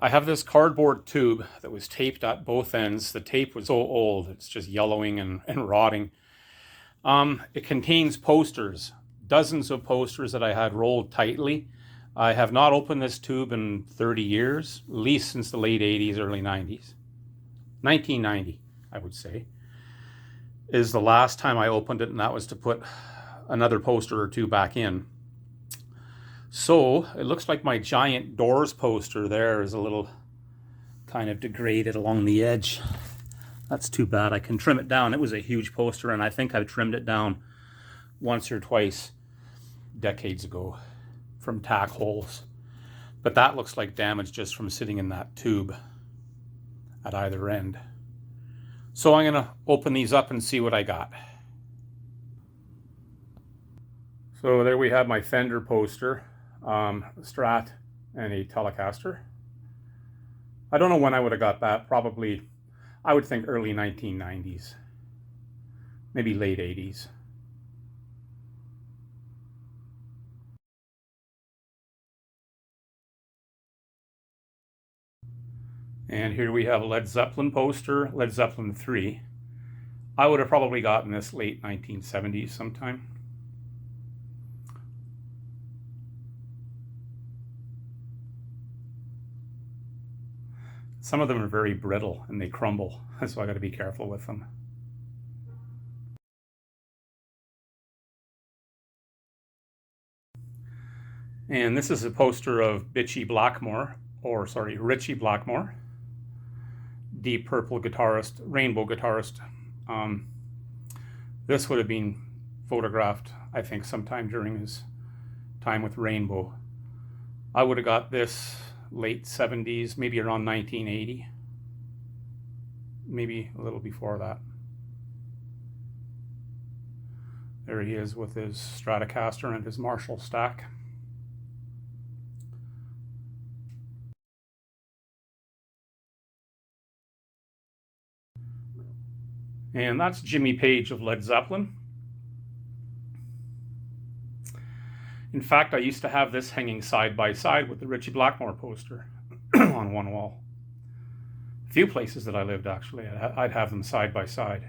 I have this cardboard tube that was taped at both ends. The tape was so old, it's just yellowing and rotting. It contains posters, dozens of posters that I had rolled tightly. I have not opened this tube in 30 years, at least since the late 80s, early 90s. 1990, I would say, is the last time I opened it, and that was to put another poster or two back in. So it looks like my giant Doors poster there is a little kind of degraded along the edge. That's too bad. I can trim it down. It was a huge poster, and I think I've trimmed it down once or twice decades ago from tack holes. But that looks like damage just from sitting in that tube at either end. So I'm going to open these up and see what I got. So there we have my Fender poster, Strat and a Telecaster. I don't know when I would have got that. Probably, I would think early 1990s, maybe late 80s. And here we have a Led Zeppelin poster, Led Zeppelin 3. I would have probably gotten this late 1970s sometime. Some of them are very brittle and they crumble, so I got to be careful with them. And this is a poster of Ritchie Blackmore, Deep Purple guitarist, Rainbow guitarist. This would have been photographed, I think, sometime during his time with Rainbow. I would have got this late 70s, maybe around 1980, maybe a little before that. There he is with his Stratocaster and his Marshall stack. And that's Jimmy Page of Led Zeppelin. In fact, I used to have this hanging side by side with the Ritchie Blackmore poster on one wall. A few places that I lived, actually, I'd have them side by side.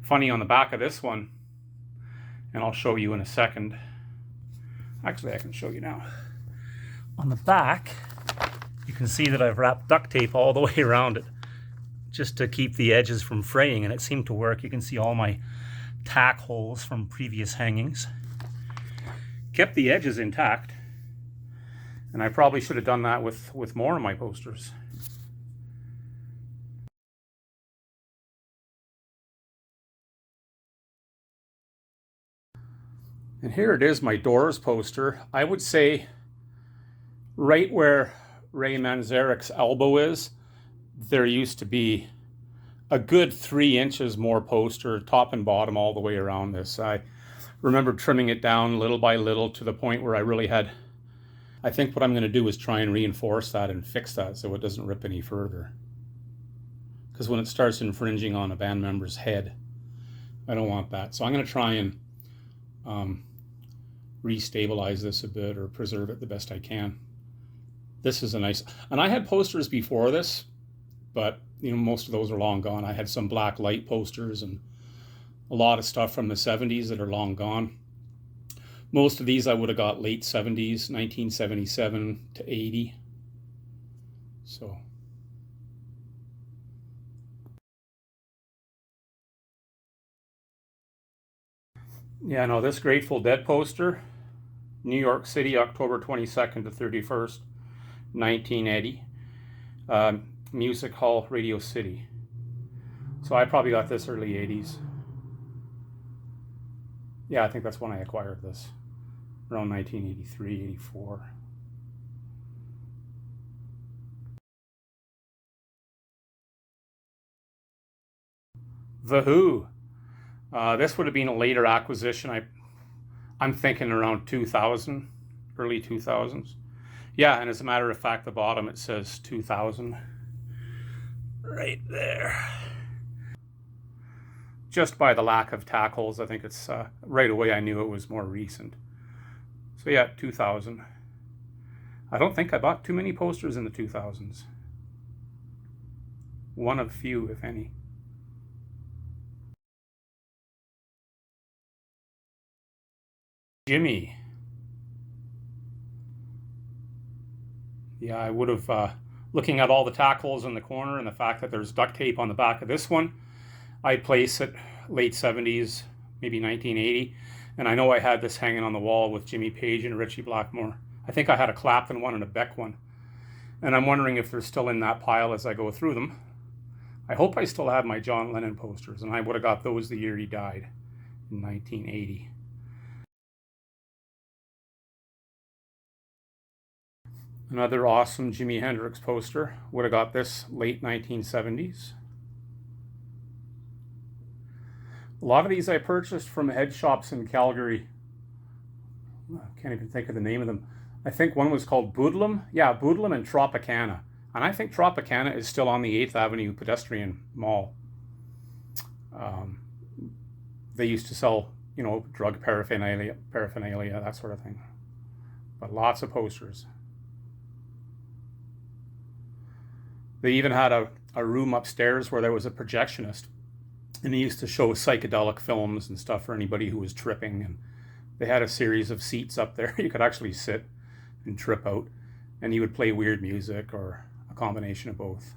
Funny, on the back of this one, and I'll show you in a second. Actually, I can show you now. On the back, you can see that I've wrapped duct tape all the way around it, just to keep the edges from fraying, and it seemed to work. You can see all my tack holes from previous hangings. Kept the edges intact, and I probably should have done that with more of my posters. And here it is, my Doors poster. I would say right where Ray Manzarek's elbow is, there used to be a good 3 inches more poster, top and bottom, all the way around this. I remember trimming it down little by little to the point where I really had, I think what I'm going to do is try and reinforce that and fix that so it doesn't rip any further. Because when it starts infringing on a band member's head, I don't want that. So I'm going to try and restabilize this a bit or preserve it the best I can. This is a nice, and I had posters before this, but most of those are long gone. I had some black light posters and a lot of stuff from the 70s that are long gone. Most of these I would have got late 70s, 1977 to 80. So. Yeah, no, this Grateful Dead poster, New York City, October 22nd to 31st, 1980. Music Hall, Radio City. So I probably got this early 80s. Yeah, I think that's when I acquired this, around 1983, 84. The Who. This would have been a later acquisition. I'm thinking around 2000, early 2000s. Yeah, and as a matter of fact, the bottom it says 2000. Right there. Just by the lack of tack holes, I think it's right away I knew it was more recent. So yeah, 2000. I don't think I bought too many posters in the 2000s. One of few, if any. Jimmy. Yeah, I would have, looking at all the tackles in the corner and the fact that there's duct tape on the back of this one, I'd place it late 70s, maybe 1980. And I know I had this hanging on the wall with Jimmy Page and Ritchie Blackmore. I think I had a Clapton one and a Beck one. And I'm wondering if they're still in that pile as I go through them. I hope I still have my John Lennon posters, and I would have got those the year he died in 1980. Another awesome Jimi Hendrix poster. Would have got this late 1970s. A lot of these I purchased from head shops in Calgary. I can't even think of the name of them. I think one was called Boodlum. Yeah, Boodlum and Tropicana. And I think Tropicana is still on the 8th Avenue pedestrian mall. They used to sell, drug paraphernalia, that sort of thing. But lots of posters. They even had a room upstairs where there was a projectionist, and he used to show psychedelic films and stuff for anybody who was tripping. And they had a series of seats up there. You could actually sit and trip out, and he would play weird music or a combination of both.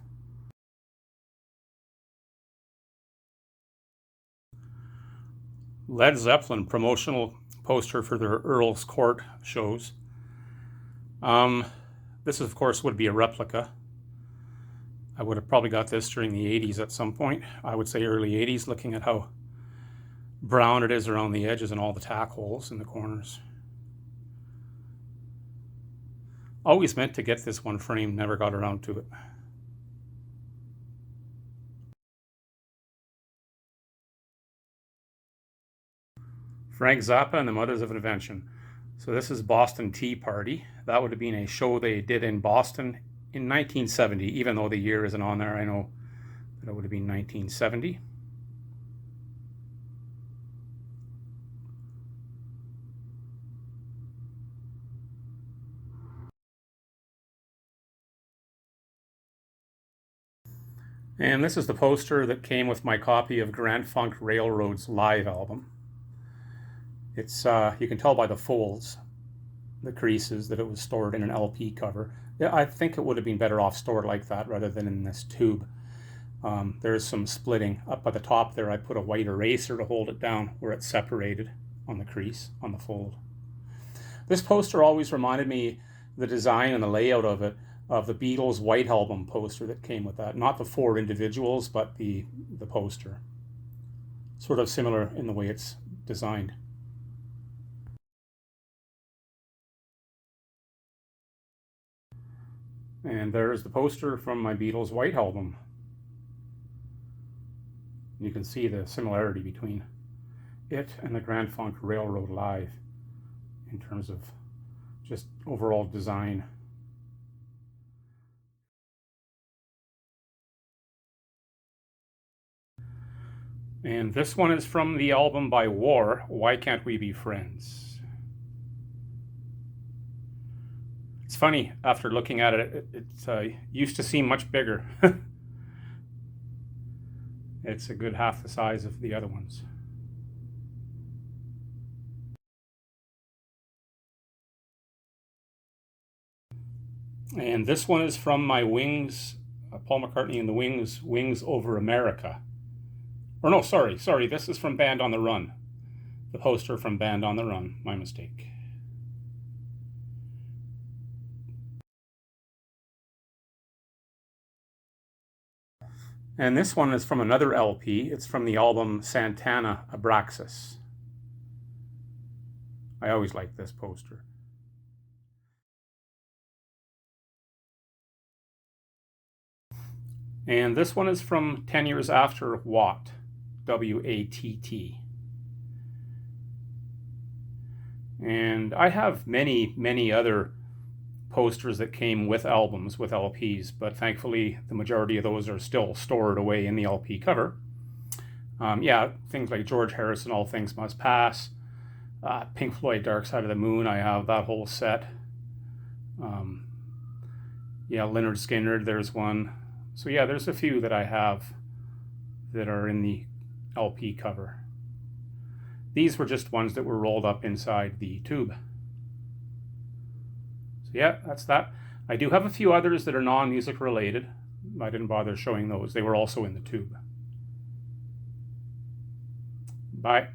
Led Zeppelin promotional poster for their Earl's Court shows. This, of course, would be a replica. I would have probably got this during the 80s at some point. I would say early 80s, looking at how brown it is around the edges and all the tack holes in the corners. Always meant to get this one framed, never got around to it. Frank Zappa and the Mothers of Invention. So this is Boston Tea Party. That would have been a show they did in Boston in 1970, even though the year isn't on there. I know that it would have been 1970. And this is the poster that came with my copy of Grand Funk Railroad's live album. It's you can tell by the folds, the creases, that it was stored in an LP cover. Yeah, I think it would have been better off stored like that rather than in this tube. There's some splitting. Up by the top there, I put a white eraser to hold it down where it's separated on the crease, on the fold. This poster always reminded me, the design and the layout of it, of the Beatles' White Album poster that came with that. Not the 4 individuals, but the poster. Sort of similar in the way it's designed. And there's the poster from my Beatles' White Album. You can see the similarity between it and the Grand Funk Railroad Live in terms of just overall design. And this one is from the album by War, Why Can't We Be Friends? It's funny, after looking at it, it used to seem much bigger. It's a good half the size of the other ones. And this one is from my Wings, Paul McCartney and the Wings, Wings Over America. Or no, sorry, this is from Band on the Run. The poster from Band on the Run, my mistake. And this one is from another LP. It's from the album Santana Abraxas. I always like this poster. And this one is from 10 years after Watt, W-A-T-T. And I have many, many other posters that came with albums, with LPs, but thankfully the majority of those are still stored away in the LP cover. Yeah, things like George Harrison, All Things Must Pass, Pink Floyd, Dark Side of the Moon, I have that whole set. Yeah, Leonard Skinner, there's one. So yeah, there's a few that I have that are in the LP cover. These were just ones that were rolled up inside the tube. So yeah, that's that. I do have a few others that are non-music related. I didn't bother showing those. They were also in the tube. Bye.